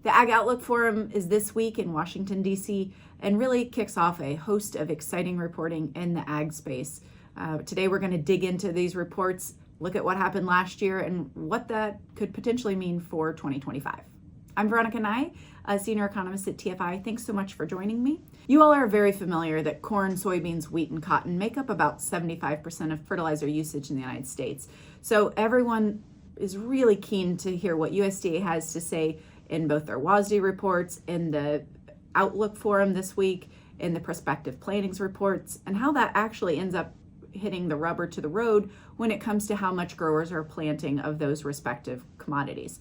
The Ag Outlook Forum is this week in Washington, D.C., and really kicks off a host of exciting reporting in the ag space. Today, we're going to dig into these reports, look at what happened last year, and what that could potentially mean for 2025. I'm Veronica Nye, a senior economist at TFI. Thanks so much for joining me. You all are very familiar that corn, soybeans, wheat, and cotton make up about 75% of fertilizer usage in the United States. So everyone is really keen to hear what USDA has to say in both their WASDE reports, in the Outlook Forum this week, in the prospective plantings reports, and how that actually ends up hitting the rubber to the road when it comes to how much growers are planting of those respective commodities.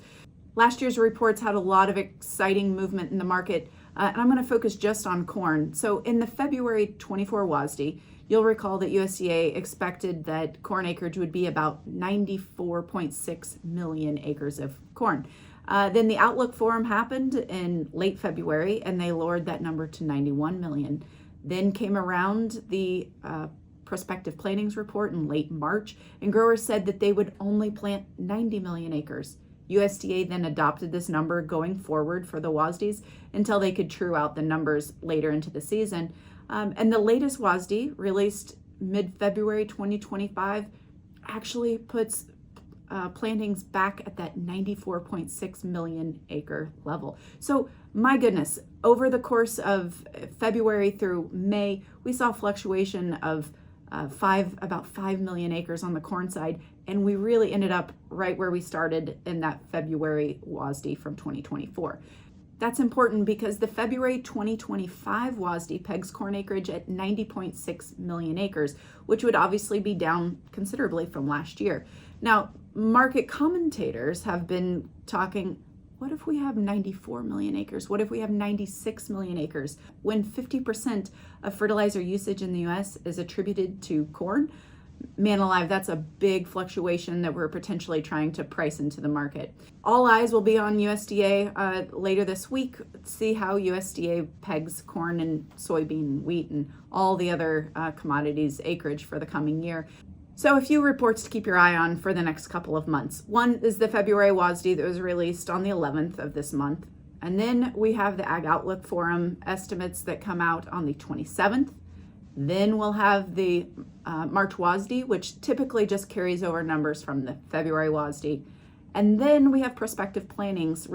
Last year's reports had a lot of exciting movement in the market, and I'm going to focus just on corn. So in the February 24 WASDE, you'll recall that USDA expected that corn acreage would be about 94.6 million acres of corn. Then the Outlook Forum happened in late February, and they lowered that number to 91 million. Then came around the prospective plantings report in late March, and growers said that they would only plant 90 million acres. USDA then adopted this number going forward for the WASDEs until they could true out the numbers later into the season. And the latest WASDE, released mid-February 2025, actually puts plantings back at that 94.6 million acre level. So my goodness, over the course of February through May, we saw fluctuation of about 5 million acres on the corn side, and we really ended up right where we started in that February WASDE from 2024. That's important because the February 2025 WASDE pegs corn acreage at 90.6 million acres, which would obviously be down considerably from last year. Now, market commentators have been talking, what if we have 94 million acres? What if we have 96 million acres? When 50% of fertilizer usage in the US is attributed to corn, man alive, that's a big fluctuation that we're potentially trying to price into the market. All eyes will be on USDA later this week. See how USDA pegs corn and soybean, wheat, and all the other commodities acreage for the coming year. So a few reports to keep your eye on for the next couple of months. One is the February WASDE that was released on the 11th of this month. And then we have the Ag Outlook Forum estimates that come out on the 27th. Then we'll have the March WASDE, which typically just carries over numbers from the February WASDE. And then we have prospective plantings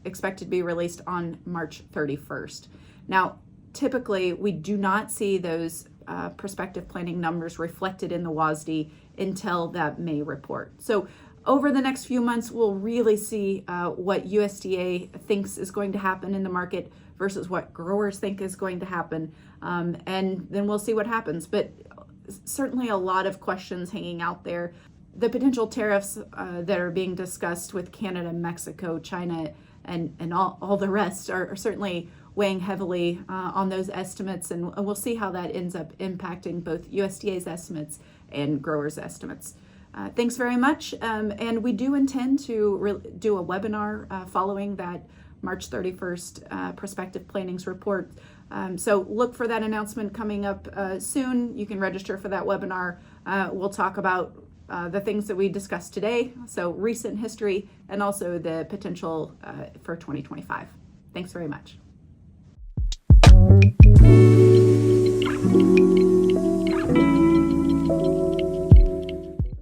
expected to be released on March 31st. Now, typically we do not see those prospective planting numbers reflected in the WASDE until that May report. So over the next few months, we'll really see what USDA thinks is going to happen in the market versus what growers think is going to happen. And then we'll see what happens. But certainly a lot of questions hanging out there. The potential tariffs that are being discussed with Canada, Mexico, China, and all the rest are certainly weighing heavily on those estimates, and we'll see how that ends up impacting both USDA's estimates and growers' estimates. Thanks very much, and we do intend to do a webinar following that March 31st prospective plantings report. So look for that announcement coming up soon. You can register for that webinar. We'll talk about the things that we discussed today, so recent history, and also the potential for 2025. Thanks very much.